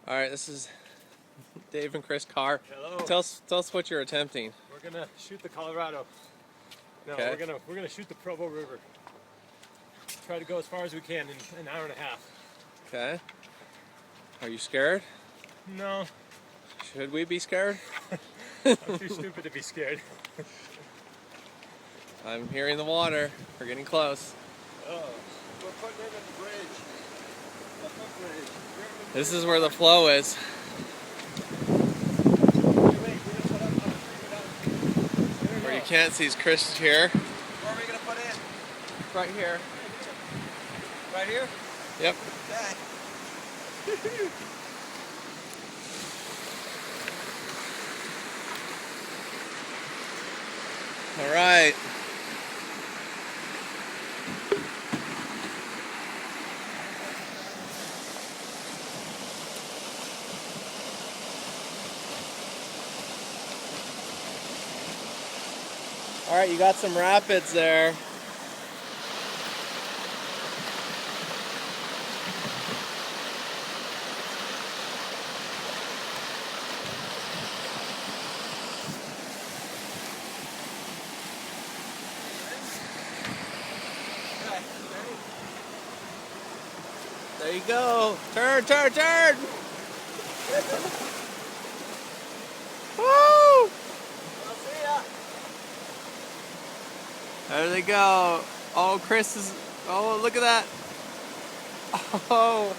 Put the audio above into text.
All right, this is Dave and Chris Carr. Hello. Tell us what you're attempting. We're gonna shoot the Colorado. No, Okay. we're gonna shoot the Provo River. Try to go as far as we can in an hour and a half. Okay. Are you scared? No, Should we be scared? I'm too stupid to be scared. I'm hearing the water. We're getting close. Oh, we're putting in at the bridge. This is where the flow is. Where you can't see is Chris here. Where are we going to put in? Right here. Right here? Yep. Okay. All right. All right, you got some rapids there. There you go. Turn, turn, turn. Woo! I'll see ya. There they go. Oh, Chris is. Oh, look at that. Oh.